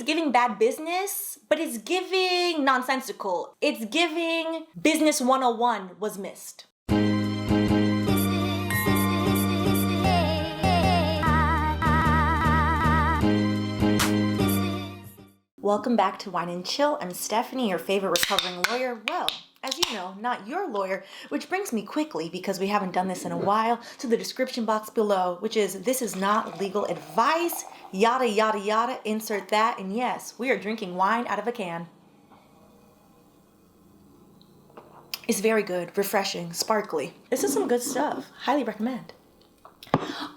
is giving bad business, but it's giving nonsensical. It's giving business 101 was missed. Welcome back to Wine and Chill. I'm Stephanie, your favorite recovering lawyer. Well, as you know, not your lawyer, which brings me quickly, because we haven't done this in a while, to the description box below, which is, this is not legal advice, yada, yada, yada, insert that, and yes, we are drinking wine out of a can. It's very good, refreshing, sparkly. This is some good stuff. Highly recommend.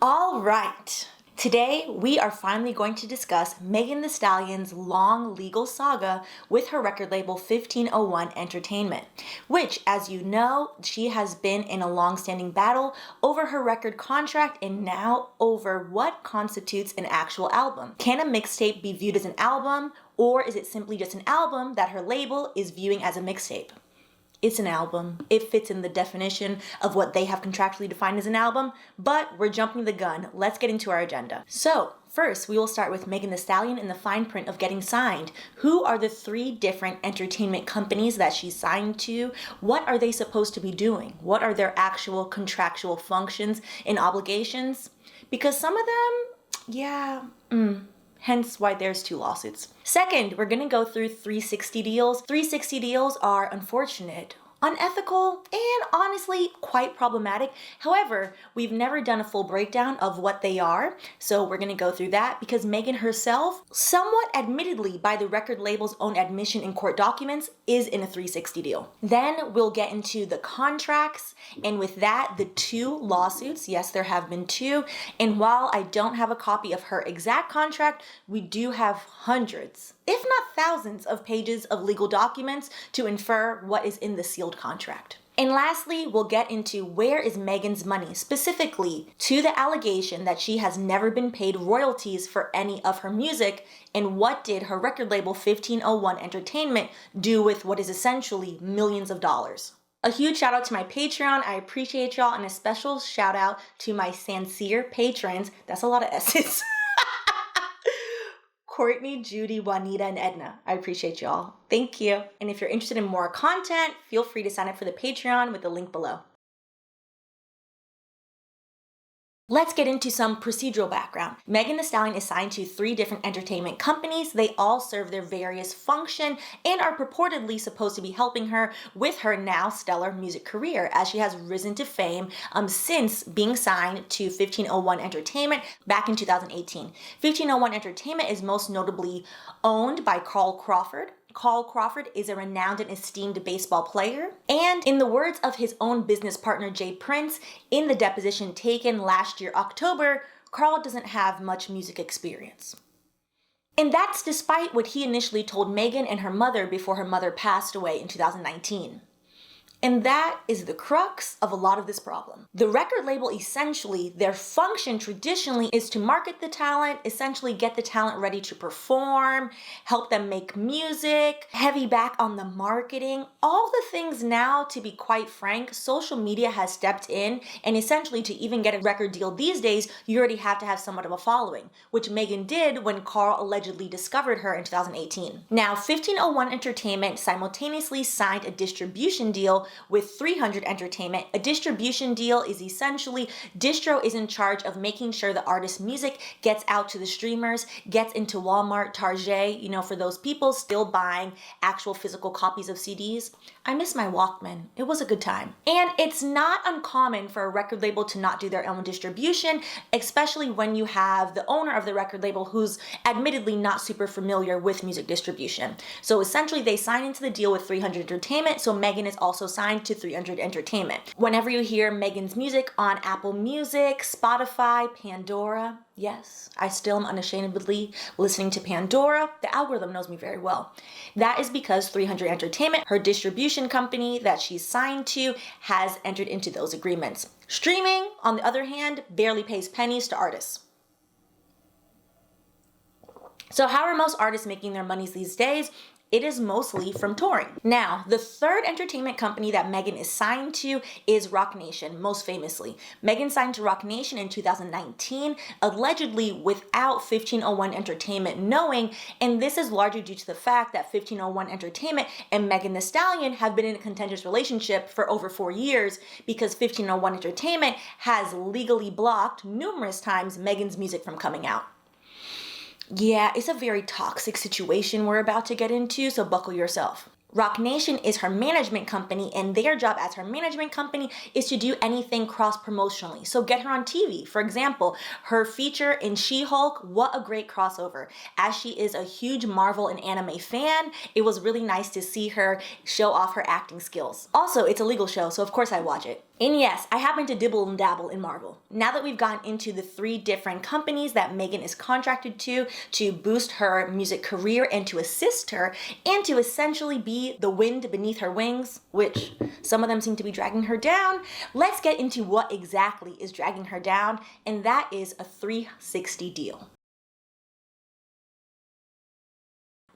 All right. Today, we are finally going to discuss Megan Thee Stallion's long legal saga with her record label 1501 Entertainment, which, as you know, she has been in a long-standing battle over her record contract and now over what constitutes an actual album. Can a mixtape be viewed as an album, or is it simply just an album that her label is viewing as a mixtape? It's an album. It fits in the definition of what they have contractually defined as an album, but we're jumping the gun. Let's get into our agenda. So, first, we will start with Megan Thee Stallion and the fine print of getting signed. Who are the 3 different entertainment companies that she's signed to? What are they supposed to be doing? What are their actual contractual functions and obligations? Because some of them, hence why there's 2 lawsuits. Second, we're gonna go through 360 deals. 360 deals are unfortunate, unethical, and honestly quite problematic. However, we've never done a full breakdown of what they are, so we're gonna go through that because Megan herself, somewhat admittedly by the record label's own admission in court documents, is in a 360 deal. Then we'll get into the contracts, and with that, the 2 lawsuits. Yes, there have been 2, and while I don't have a copy of her exact contract, we do have hundreds, if not thousands, of pages of legal documents to infer what is in the sealed contract. And lastly, we'll get into where is Megan's money, specifically to the allegation that she has never been paid royalties for any of her music, and what did her record label 1501 Entertainment do with what is essentially millions of dollars. A huge shout out to my Patreon. I appreciate y'all, and a special shout out to my sincere patrons. That's a lot of S's. Courtney, Judy, Juanita, and Edna. I appreciate y'all. Thank you. And if you're interested in more content, feel free to sign up for the Patreon with the link below. Let's get into some procedural background. Megan Thee Stallion is signed to 3 different entertainment companies. They all serve their various function and are purportedly supposed to be helping her with her now stellar music career, as she has risen to fame since being signed to 1501 Entertainment back in 2018. 1501 Entertainment is most notably owned by Carl Crawford. Carl Crawford is a renowned and esteemed baseball player. And in the words of his own business partner, Jay Prince, in the deposition taken last year, October, Carl doesn't have much music experience. And that's despite what he initially told Megan and her mother before her mother passed away in 2019. And that is the crux of a lot of this problem. The record label, essentially, their function traditionally is to market the talent, essentially get the talent ready to perform, help them make music, heavy back on the marketing, all the things now, to be quite frank, social media has stepped in, and essentially to even get a record deal these days, you already have to have somewhat of a following, which Megan did when Carl allegedly discovered her in 2018. Now, 1501 Entertainment simultaneously signed a distribution deal with 300 Entertainment. A distribution deal is essentially distro is in charge of making sure the artist's music gets out to the streamers, gets into Walmart, Target, for those people still buying actual physical copies of CDs. I miss my Walkman. It was a good time. And it's not uncommon for a record label to not do their own distribution, especially when you have the owner of the record label who's admittedly not super familiar with music distribution. So essentially they sign into the deal with 300 Entertainment, so Megan is also signed to 300 Entertainment. Whenever you hear Megan's music on Apple Music, Spotify, Pandora, yes, I still am unashamedly listening to Pandora. The algorithm knows me very well. That is because 300 Entertainment, her distribution company that she's signed to, has entered into those agreements. Streaming, on the other hand, barely pays pennies to artists. So how are most artists making their monies these days? It is mostly from touring. Now, the third entertainment company that Megan is signed to is Roc Nation, most famously. Megan signed to Roc Nation in 2019, allegedly without 1501 Entertainment knowing, and this is largely due to the fact that 1501 Entertainment and Megan Thee Stallion have been in a contentious relationship for over 4 years because 1501 Entertainment has legally blocked numerous times Megan's music from coming out. Yeah, it's a very toxic situation we're about to get into, so buckle yourself. Roc Nation is her management company, and their job as her management company is to do anything cross-promotionally. So get her on TV. For example, her feature in She-Hulk, what a great crossover. As she is a huge Marvel and anime fan, it was really nice to see her show off her acting skills. Also, it's a legal show, so of course I watch it. And yes, I happen to dibble and dabble in Marvel. Now that we've gotten into the 3 different companies that Megan is contracted to boost her music career and to assist her and to essentially be the wind beneath her wings, which some of them seem to be dragging her down, let's get into what exactly is dragging her down, and that is a 360 deal.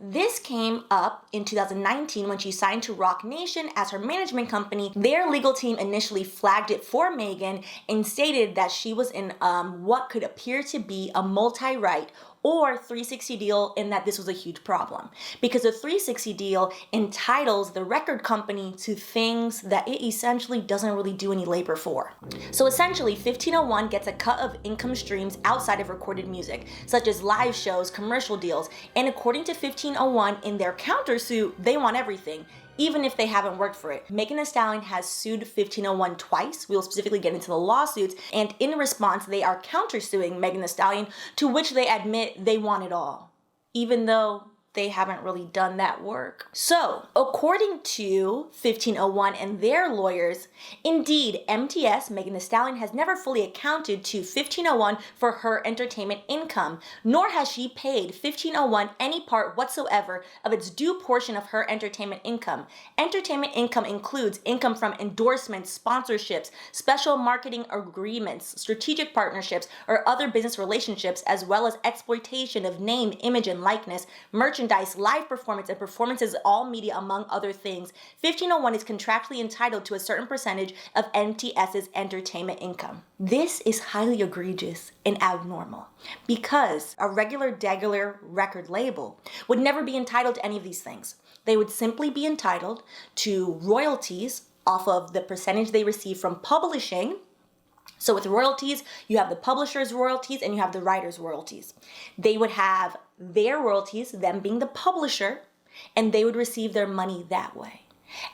This came up in 2019 when she signed to Roc Nation as her management company. Their legal team initially flagged it for Megan and stated that she was in what could appear to be a multi-right or 360 deal, and that this was a huge problem because a 360 deal entitles the record company to things that it essentially doesn't really do any labor for. So essentially 1501 gets a cut of income streams outside of recorded music, such as live shows, commercial deals, and according to 1501 in their countersuit, they want everything, even if they haven't worked for it. Megan Thee Stallion has sued 1501 twice. We will specifically get into the lawsuits, and in response, they are countersuing Megan Thee Stallion, to which they admit they want it all, even though they haven't really done that work. So, according to 1501 and their lawyers, indeed, MTS, Megan Thee Stallion, has never fully accounted to 1501 for her entertainment income, nor has she paid 1501 any part whatsoever of its due portion of her entertainment income. Entertainment income includes income from endorsements, sponsorships, special marketing agreements, strategic partnerships, or other business relationships, as well as exploitation of name, image, and likeness, merchandise, live performance, and performances all media, among other things. 1501 is contractually entitled to a certain percentage of MTS's entertainment income. This is highly egregious and abnormal because a regular record label would never be entitled to any of these things. They would simply be entitled to royalties off of the percentage they receive from publishing. So with royalties, you have the publisher's royalties and you have the writer's royalties. They would have their royalties, them being the publisher, and they would receive their money that way.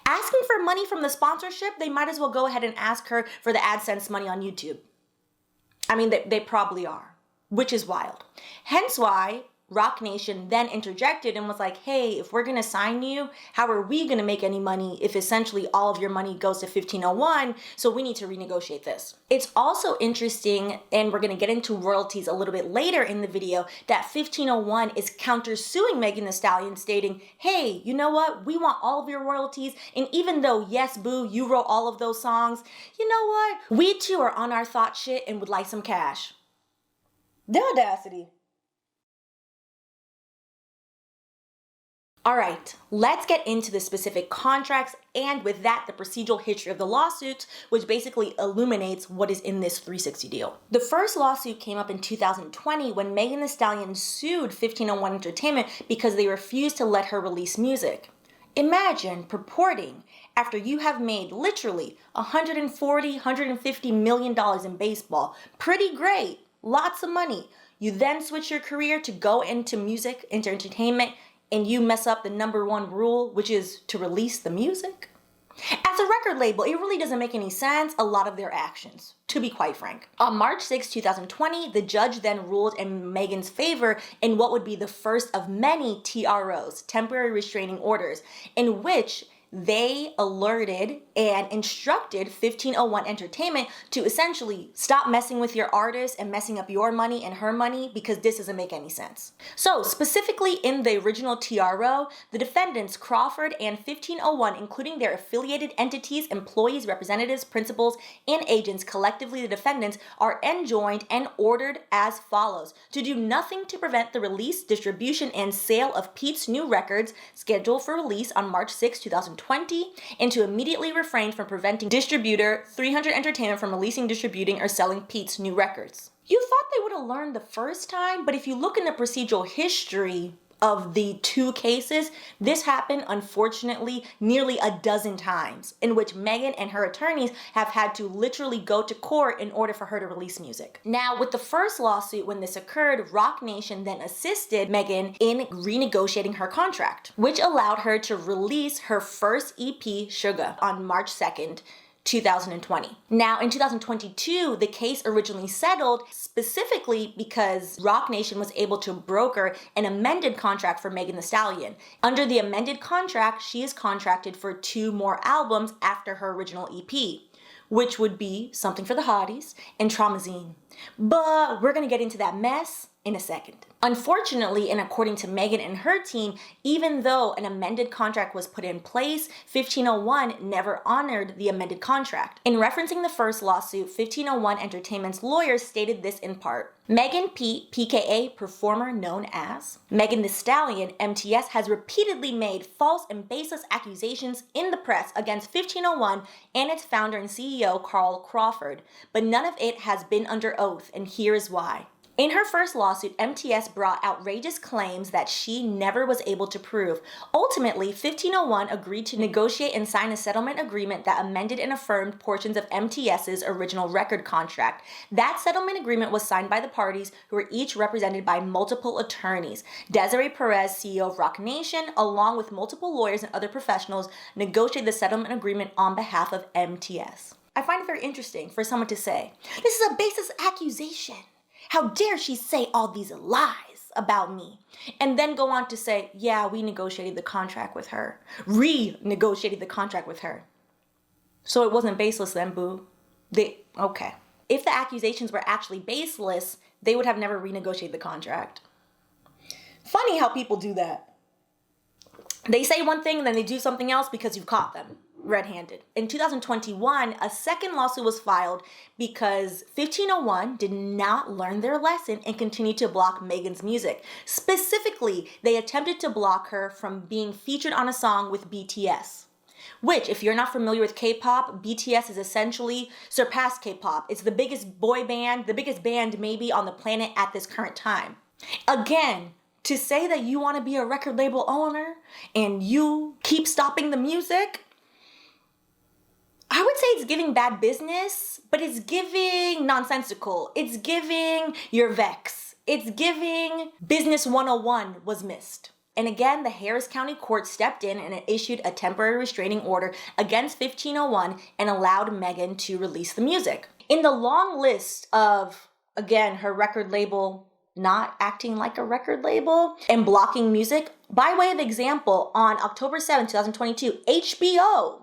Asking for money from the sponsorship, they might as well go ahead and ask her for the AdSense money on YouTube. I mean, they probably are, which is wild. Hence why Roc Nation then interjected and was like, hey, if we're going to sign you, how are we going to make any money if essentially all of your money goes to 1501? So we need to renegotiate this. It's also interesting, and we're going to get into royalties a little bit later in the video, that 1501 is countersuing Megan Thee Stallion, stating, hey, you know what? We want all of your royalties. And even though, yes, boo, you wrote all of those songs, you know what? We too are on our thought shit and would like some cash. The audacity. All right, let's get into the specific contracts and with that, the procedural history of the lawsuits, which basically illuminates what is in this 360 deal. The first lawsuit came up in 2020 when Megan Thee Stallion sued 1501 Entertainment because they refused to let her release music. Imagine purporting, after you have made literally $140, $150 million in baseball, pretty great, lots of money. You then switch your career to go into music, into entertainment, and you mess up the number one rule, which is to release the music? As a record label, it really doesn't make any sense, a lot of their actions, to be quite frank. On March 6, 2020, the judge then ruled in Megan's favor in what would be the first of many TROs, temporary restraining orders, in which they alerted and instructed 1501 Entertainment to essentially stop messing with your artist and messing up your money and her money, because this doesn't make any sense. So specifically in the original TRO, the defendants Crawford and 1501, including their affiliated entities, employees, representatives, principals, and agents, collectively the defendants, are enjoined and ordered as follows: to do nothing to prevent the release, distribution, and sale of Pete's new records scheduled for release on March 6, 2020, and to immediately refrain from preventing distributor 300 Entertainment from releasing, distributing, or selling Pete's new records. You thought they would have learned the first time, but if you look in the procedural history of the two cases, this happened, unfortunately, nearly a dozen times, in which Megan and her attorneys have had to literally go to court in order for her to release music. Now, with the first lawsuit, when this occurred, Roc Nation then assisted Megan in renegotiating her contract, which allowed her to release her first EP, Sugar, on March 2nd, 2020. Now, in 2022, the case originally settled specifically because Roc Nation was able to broker an amended contract for Megan Thee Stallion. Under the amended contract, she is contracted for 2 more albums after her original EP, which would be Something for the Hotties and Traumazine. But we're gonna get into that mess in a second. Unfortunately, and according to Megan and her team, even though an amended contract was put in place, 1501 never honored the amended contract. In referencing the first lawsuit, 1501 Entertainment's lawyers stated this in part: Megan Pete, PKA, performer known as Megan Thee Stallion, MTS, has repeatedly made false and baseless accusations in the press against 1501 and its founder and CEO, Carl Crawford, but none of it has been under oath, and here is why. In her first lawsuit, MTS brought outrageous claims that she never was able to prove. Ultimately, 1501 agreed to negotiate and sign a settlement agreement that amended and affirmed portions of MTS's original record contract. That settlement agreement was signed by the parties, who were each represented by multiple attorneys. Desiree Perez, CEO of Roc Nation, along with multiple lawyers and other professionals, negotiated the settlement agreement on behalf of MTS. I find it very interesting for someone to say, "This is a baseless accusation. How dare she say all these lies about me?" And then go on to say, yeah, we negotiated the contract with her. Renegotiated the contract with her. So it wasn't baseless then, boo. Okay. If the accusations were actually baseless, they would have never renegotiated the contract. Funny how people do that. They say one thing and then they do something else because you've caught them red-handed. In 2021, a second lawsuit was filed because 1501 did not learn their lesson and continued to block Megan's music. Specifically, they attempted to block her from being featured on a song with BTS, which, if you're not familiar with K-pop, BTS is essentially surpassed K-pop. It's the biggest boy band, the biggest band maybe on the planet at this current time. Again, to say that you want to be a record label owner and you keep stopping the music, I would say it's giving bad business, but it's giving nonsensical. It's giving your vex. It's giving business 101 was missed. And again, the Harris County Court stepped in and it issued a temporary restraining order against 1501 and allowed Megan to release the music. In the long list of, again, her record label not acting like a record label and blocking music, by way of example, on October 7, 2022, HBO,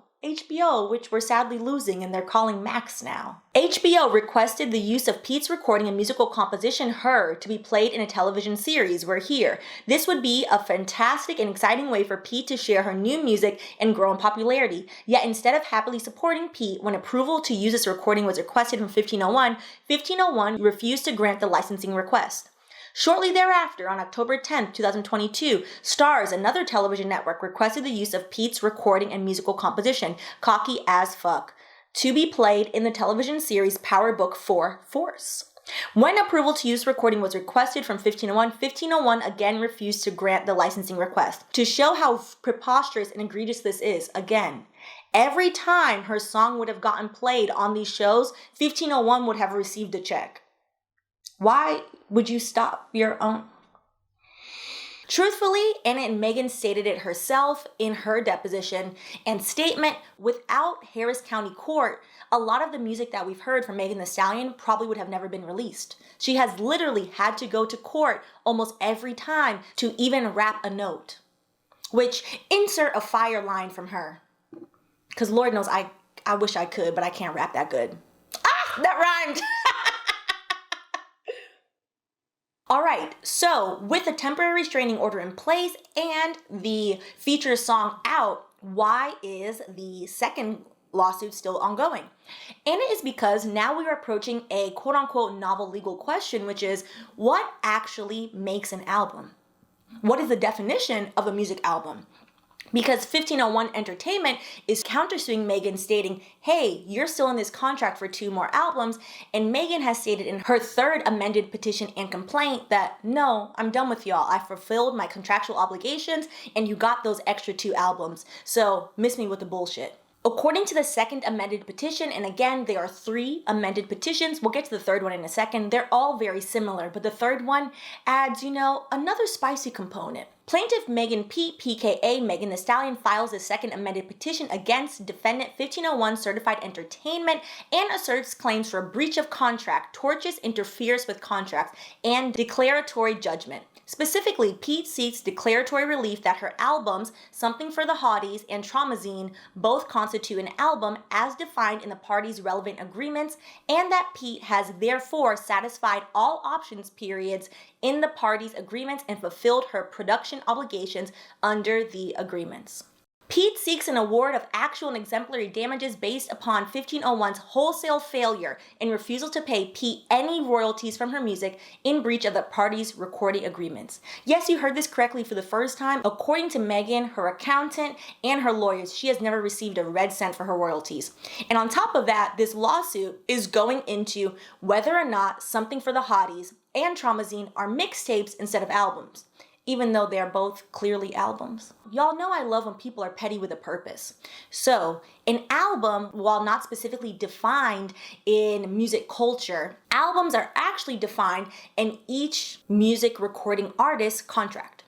which we're sadly losing and they're calling Max now. HBO requested the use of Pete's recording and musical composition, Her, to be played in a television series, We're Here. This would be a fantastic and exciting way for Pete to share her new music and grow in popularity. Yet instead of happily supporting Pete, when approval to use this recording was requested from 1501 refused to grant the licensing request. Shortly thereafter, on October 10, 2022, Starz, another television network, requested the use of Pete's recording and musical composition, Cocky as Fuck, to be played in the television series Power Book 4 Force. When approval to use recording was requested from 1501 again refused to grant the licensing request. To show how preposterous and egregious this is, again, every time her song would have gotten played on these shows, 1501 would have received a check. Why would you stop your own? Truthfully, and Megan stated it herself in her deposition and statement, without Harris County Court, a lot of the music that we've heard from Megan Thee Stallion probably would have never been released. She has literally had to go to court almost every time to even rap a note. Which, insert a fire line from her. Because Lord knows I wish I could, but I can't rap that good. Ah, that rhymed. All right, so with a temporary restraining order in place and the feature song out, why is the second lawsuit still ongoing? And it is because now we are approaching a quote unquote novel legal question, which is what actually makes an album? What is the definition of a music album? Because 1501 Entertainment is countersuing Megan, stating, hey, you're still in this contract for 2 more albums. And Megan has stated in her 3rd amended petition and complaint that, no, I'm done with y'all. I fulfilled my contractual obligations and you got those extra 2 albums. So miss me with the bullshit. According to the 2nd amended petition, and again, there are 3 amended petitions. We'll get to the 3rd one in a second. They're all very similar, but the 3rd one adds, another spicy component. Plaintiff Megan P, PKA Megan Thee Stallion, files a 2nd amended petition against defendant 1501 Certified Entertainment and asserts claims for breach of contract, tortious interference with contracts, and declaratory judgment. Specifically, Pete seeks declaratory relief that her albums, Something for the Hotties and Traumazine, both constitute an album as defined in the parties' relevant agreements, and that Pete has therefore satisfied all options periods in the parties' agreements and fulfilled her production obligations under the agreements. Pete seeks an award of actual and exemplary damages based upon 1501's wholesale failure and refusal to pay Pete any royalties from her music in breach of the parties' recording agreements. Yes, you heard this correctly for the first time. According to Megan, her accountant, and her lawyers, she has never received a red cent for her royalties. And on top of that, this lawsuit is going into whether or not Something for the Hotties and Traumazine are mixtapes instead of albums, even though they're both clearly albums. Y'all know I love when people are petty with a purpose. So an album, while not specifically defined in music culture, albums are actually defined in each music recording artist's contract.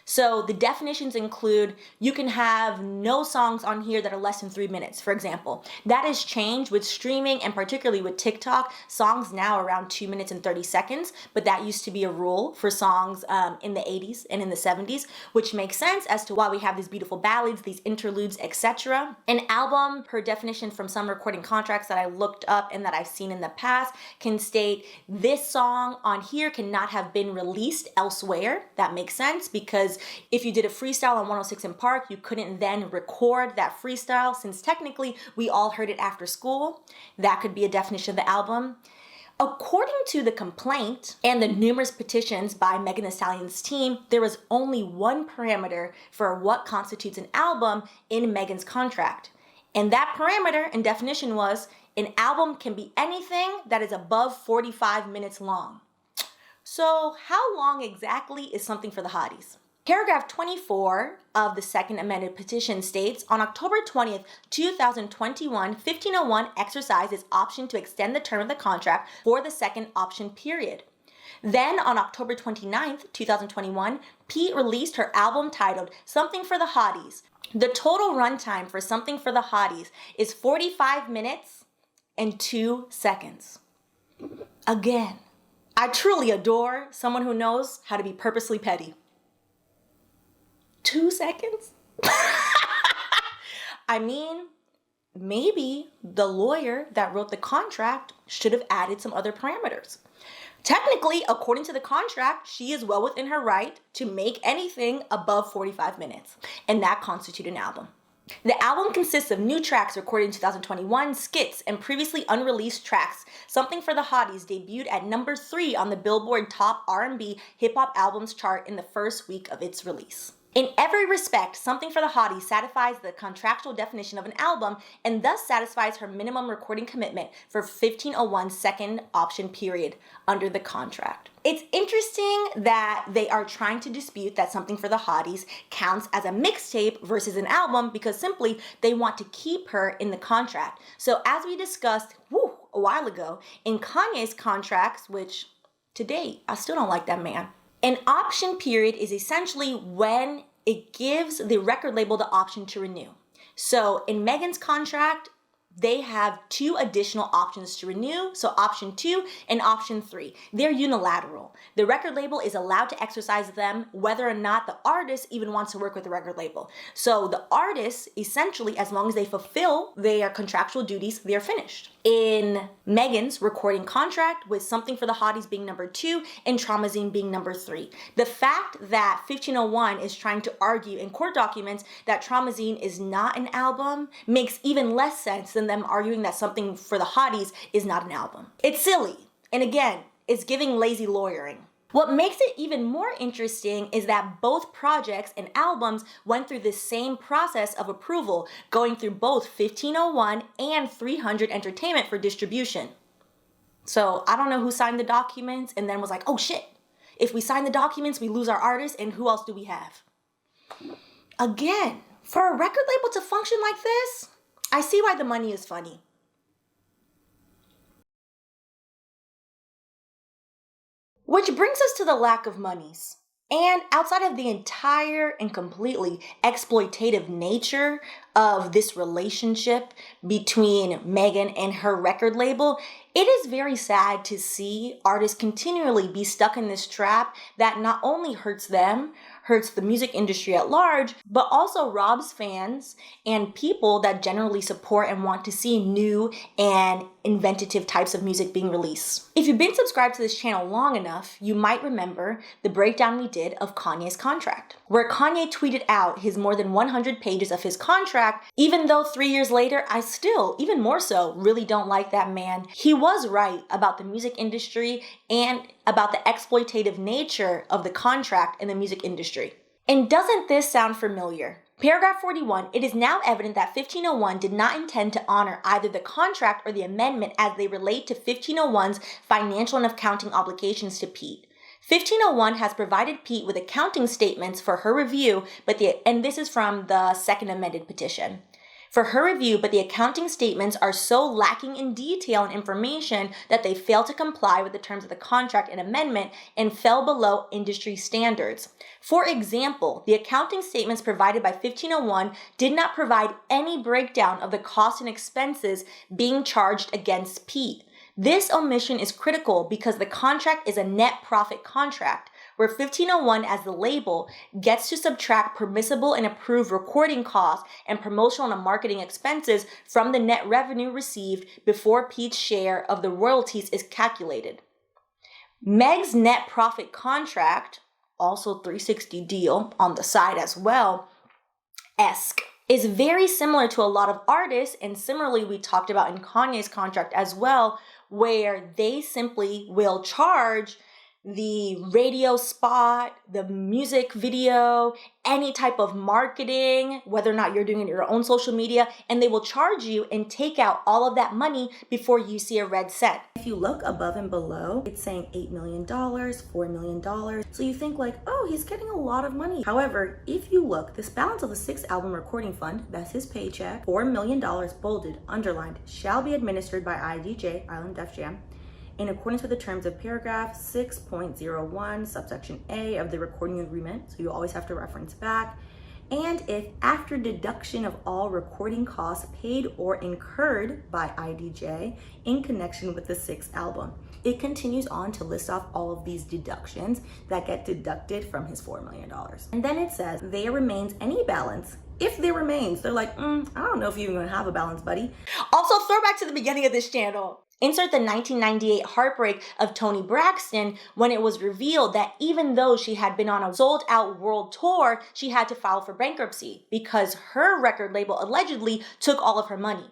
So the definitions include you can have no songs on here that are less than 3 minutes, for example. That has changed with streaming and particularly with TikTok. Songs now are around 2 minutes and 30 seconds, but that used to be a rule for songs in the 80s and in the 70s, which makes sense as to why we have these beautiful ballads, these interludes, etc. An album, per definition from some recording contracts that I looked up and that I've seen in the past, can state this song on here cannot have been released elsewhere. That makes sense because if you did a freestyle on 106 in Park, you couldn't then record that freestyle since technically we all heard it after school. That could be a definition of the album. According to the complaint and the numerous petitions by Megan Thee Stallion's team, there was only one parameter for what constitutes an album in Megan's contract. And that parameter and definition was an album can be anything that is above 45 minutes long. So how long exactly is Something for the Hotties? Paragraph 24 of the 2nd amended petition states, on October 20th, 2021, 1501 exercised its option to extend the term of the contract for the 2nd option period. Then on October 29th, 2021, Pete released her album titled Something for the Hotties. The total runtime for Something for the Hotties is 45 minutes and 2 seconds. Again, I truly adore someone who knows how to be purposely petty. 2 seconds? I mean, maybe the lawyer that wrote the contract should have added some other parameters. Technically, according to the contract, she is well within her right to make anything above 45 minutes, and that constitutes an album. The album consists of new tracks recorded in 2021, skits, and previously unreleased tracks. Something for the Hotties debuted at number 3 on the Billboard Top R&B Hip Hop Albums chart in the first week of its release. In every respect, Something for the Hotties satisfies the contractual definition of an album and thus satisfies her minimum recording commitment for 1501's 2nd option period under the contract. It's interesting that they are trying to dispute that Something for the Hotties counts as a mixtape versus an album because simply they want to keep her in the contract. So as we discussed a while ago, in Kanye's contracts, which to date, I still don't like that man. An option period is essentially when it gives the record label the option to renew. So in Megan's contract, they have 2 additional options to renew, so option 2 and option 3. They're unilateral. The record label is allowed to exercise them whether or not the artist even wants to work with the record label. So the artists, essentially, as long as they fulfill their contractual duties, they're finished. In Megan's recording contract, with Something for the Hotties being number 2 and Traumazine being number 3. The fact that 1501 is trying to argue in court documents that Traumazine is not an album makes even less sense than them arguing that Something for the Hotties is not an album. It's silly. And again, it's giving lazy lawyering. What makes it even more interesting is that both projects and albums went through the same process of approval, going through both 1501 and 300 Entertainment for distribution. So I don't know who signed the documents and then was like, oh shit, if we sign the documents, we lose our artists, and who else do we have? Again, for a record label to function like this, I see why the money is funny. Which brings us to the lack of monies. And outside of the entire and completely exploitative nature of this relationship between Megan and her record label, it is very sad to see artists continually be stuck in this trap that not only hurts them, hurts the music industry at large, but also robs fans and people that generally support and want to see new and inventive types of music being released. If you've been subscribed to this channel long enough, you might remember the breakdown we did of Kanye's contract, where Kanye tweeted out his more than 100 pages of his contract, even though 3 years later, I still, even more so, really don't like that man. He was right about the music industry and about the exploitative nature of the contract in the music industry. And doesn't this sound familiar? Paragraph 41, it is now evident that 1501 did not intend to honor either the contract or the amendment as they relate to 1501's financial and accounting obligations to Pete. 1501 has provided Pete with accounting statements for her review, and this is from the second amended petition. For her review, but the accounting statements are so lacking in detail and information that they fail to comply with the terms of the contract and amendment and fell below industry standards. For example, the accounting statements provided by 1501 did not provide any breakdown of the costs and expenses being charged against Pete. This omission is critical because the contract is a net profit contract, where 1501 as the label gets to subtract permissible and approved recording costs and promotional and marketing expenses from the net revenue received before Pete's share of the royalties is calculated. Meg's net profit contract, also 360 deal on the side as well, is very similar to a lot of artists, and similarly we talked about in Kanye's contract as well, where they simply will charge the radio spot, the music video, any type of marketing, whether or not you're doing it in your own social media, and they will charge you and take out all of that money before you see a red cent. If you look above and below, it's saying $8 million, $4 million. So you think like, oh, he's getting a lot of money. However, if you look, this balance of the 6th album recording fund, that's his paycheck, $4 million bolded, underlined, shall be administered by IDJ, Island Def Jam, in accordance with the terms of paragraph 6.01, subsection A of the recording agreement, so you always have to reference back, and if after deduction of all recording costs paid or incurred by IDJ in connection with the 6th album. It continues on to list off all of these deductions that get deducted from his $4 million. And then it says, there remains any balance. If there remains, they're like, I don't know if you're even gonna have a balance, buddy. Also, throwback to the beginning of this channel. Insert the 1998 heartbreak of Toni Braxton when it was revealed that even though she had been on a sold-out world tour, she had to file for bankruptcy because her record label allegedly took all of her money.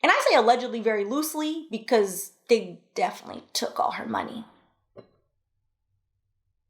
And I say allegedly very loosely because they definitely took all her money.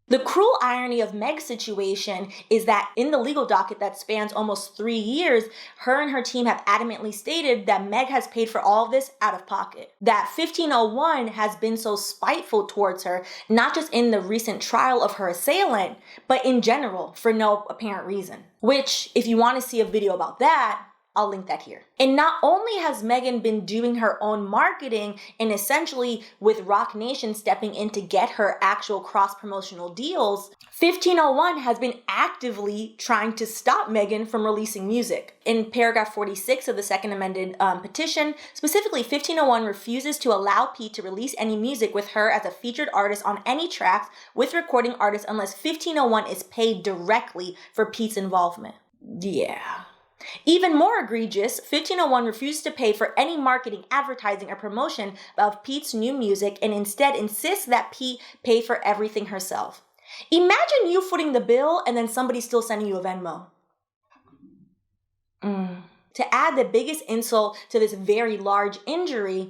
The cruel irony of Meg's situation is that in the legal docket that spans almost 3 years, her and her team have adamantly stated that Meg has paid for all of this out of pocket. That 1501 has been so spiteful towards her, not just in the recent trial of her assailant, but in general for no apparent reason. Which, if you want to see a video about that, I'll link that here. And not only has Megan been doing her own marketing and essentially with Roc Nation stepping in to get her actual cross-promotional deals, 1501 has been actively trying to stop Megan from releasing music. In paragraph 46 of the second amended petition, specifically 1501 refuses to allow Pete to release any music with her as a featured artist on any tracks with recording artists unless 1501 is paid directly for Pete's involvement. Yeah. Even more egregious, 1501 refused to pay for any marketing, advertising, or promotion of Pete's new music and instead insists that Pete pay for everything herself. Imagine you footing the bill and then somebody still sending you a Venmo. To add the biggest insult to this very large injury,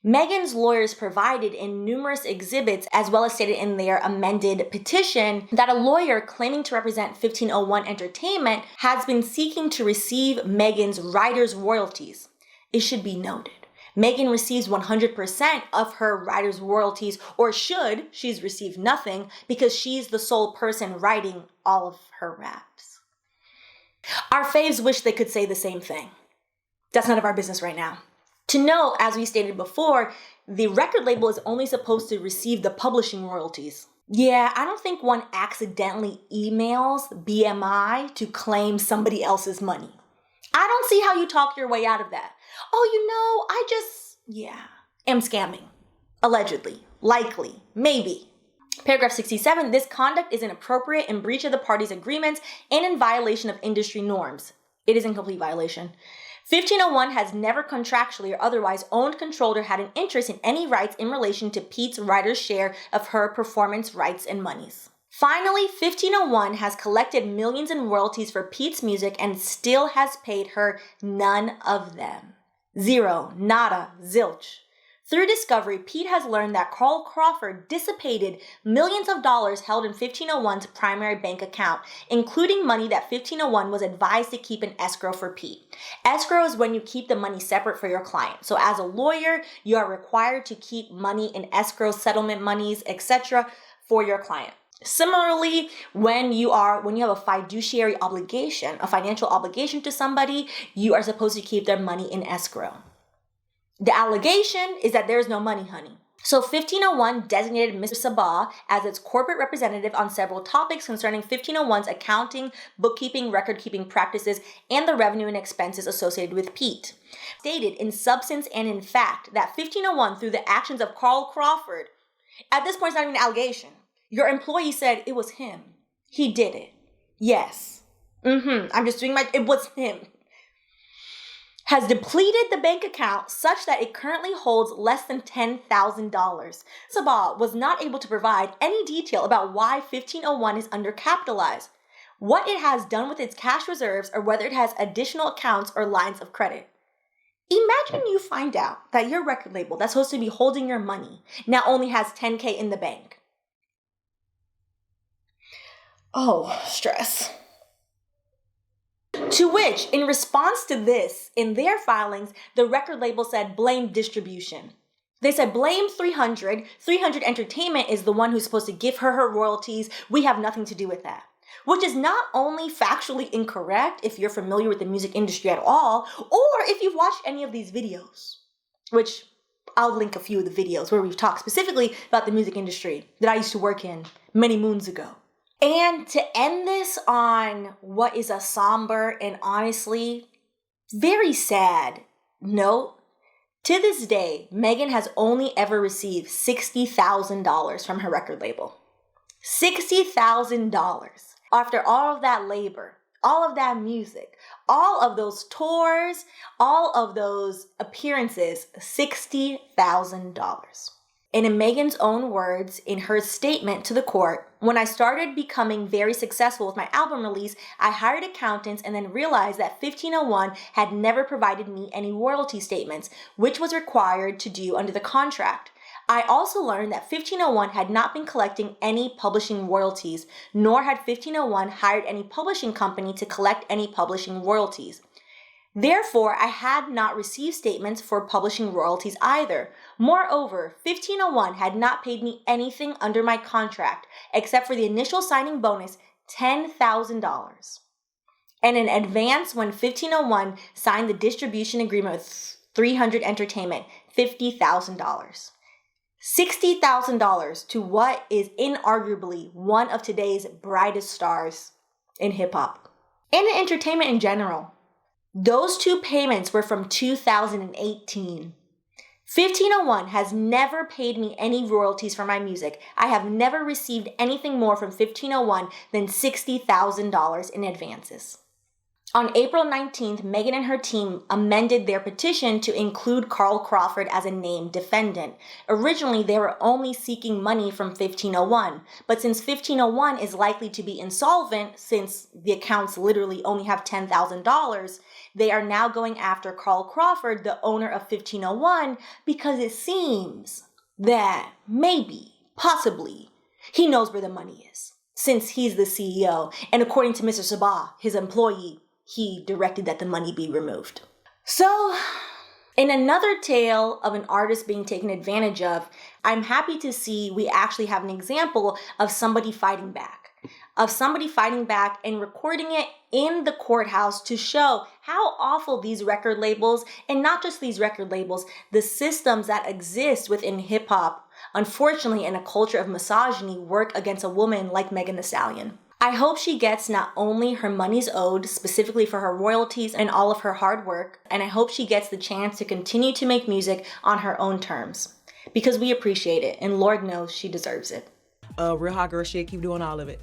Megan's lawyers provided in numerous exhibits, as well as stated in their amended petition, that a lawyer claiming to represent 1501 Entertainment has been seeking to receive Megan's writer's royalties. It should be noted, Megan receives 100% of her writer's royalties, or should, she's received nothing, because she's the sole person writing all of her raps. Our faves wish they could say the same thing. That's none of our business right now. To note, as we stated before, the record label is only supposed to receive the publishing royalties. Yeah, I don't think one accidentally emails BMI to claim somebody else's money. I don't see how you talk your way out of that. Oh, am scamming. Allegedly. Likely. Maybe. Paragraph 67, this conduct is inappropriate, in breach of the parties' agreements, and in violation of industry norms. It is in complete violation. 1501 has never contractually or otherwise owned, controlled, or had an interest in any rights in relation to Pete's writer's share of her performance rights and monies. Finally, 1501 has collected millions in royalties for Pete's music and still has paid her none of them. Zero, nada, zilch. Through discovery, Pete has learned that Carl Crawford dissipated millions of dollars held in 1501's primary bank account, including money that 1501 was advised to keep in escrow for Pete. Escrow is when you keep the money separate for your client. So as a lawyer, you are required to keep money in escrow, settlement monies, etc. for your client. Similarly, when you have a fiduciary obligation, a financial obligation to somebody, you are supposed to keep their money in escrow. The allegation is that there's no money, honey. So 1501 designated Mr. Sabah as its corporate representative on several topics concerning 1501's accounting, bookkeeping, record-keeping practices, and the revenue and expenses associated with Pete. Stated in substance and in fact that 1501, through the actions of Carl Crawford, at this point it's not even an allegation. Your employee said it was him. He did it. Yes. It was him. Has depleted the bank account such that it currently holds less than $10,000. Sabah was not able to provide any detail about why 1501 is undercapitalized, what it has done with its cash reserves, or whether it has additional accounts or lines of credit. Imagine you find out that your record label that's supposed to be holding your money now only has $10K in the bank. Oh, stress. To which, in response to this, in their filings, the record label said blame distribution. They said blame 300. 300 Entertainment is the one who's supposed to give her royalties. We have nothing to do with that. Which is not only factually incorrect if you're familiar with the music industry at all, or if you've watched any of these videos, which I'll link a few of the videos where we've talked specifically about the music industry that I used to work in many moons ago. And to end this on what is a somber and honestly very sad note, to this day, Megan has only ever received $60,000 from her record label. $60,000. After all of that labor, all of that music, all of those tours, all of those appearances, $60,000. And in Megan's own words, in her statement to the court, when I started becoming very successful with my album release, I hired accountants and then realized that 1501 had never provided me any royalty statements, which was required to do under the contract. I also learned that 1501 had not been collecting any publishing royalties, nor had 1501 hired any publishing company to collect any publishing royalties. Therefore, I had not received statements for publishing royalties either. Moreover, 1501 had not paid me anything under my contract except for the initial signing bonus, $10,000. and an advance when 1501 signed the distribution agreement with 300 Entertainment, $50,000. $60,000 to what is inarguably one of today's brightest stars in hip hop and in entertainment in general. Those two payments were from 2018. 1501 has never paid me any royalties for my music. I have never received anything more from 1501 than $60,000 in advances. On April 19th, Megan and her team amended their petition to include Carl Crawford as a named defendant. Originally, they were only seeking money from 1501, but since 1501 is likely to be insolvent, since the accounts literally only have $10,000, they are now going after Carl Crawford, the owner of 1501, because it seems that maybe, possibly, he knows where the money is, since he's the CEO, and according to Mr. Sabah, his employee, he directed that the money be removed. So, in another tale of an artist being taken advantage of, I'm happy to see we actually have an example of somebody fighting back. And recording it in the courthouse to show how awful these record labels, and not just these record labels, the systems that exist within hip hop, unfortunately in a culture of misogyny, work against a woman like Megan Thee Stallion. I hope she gets not only her money's owed, specifically for her royalties and all of her hard work, and I hope she gets the chance to continue to make music on her own terms. Because we appreciate it, and Lord knows she deserves it. Real hot girl shit, keep doing all of it.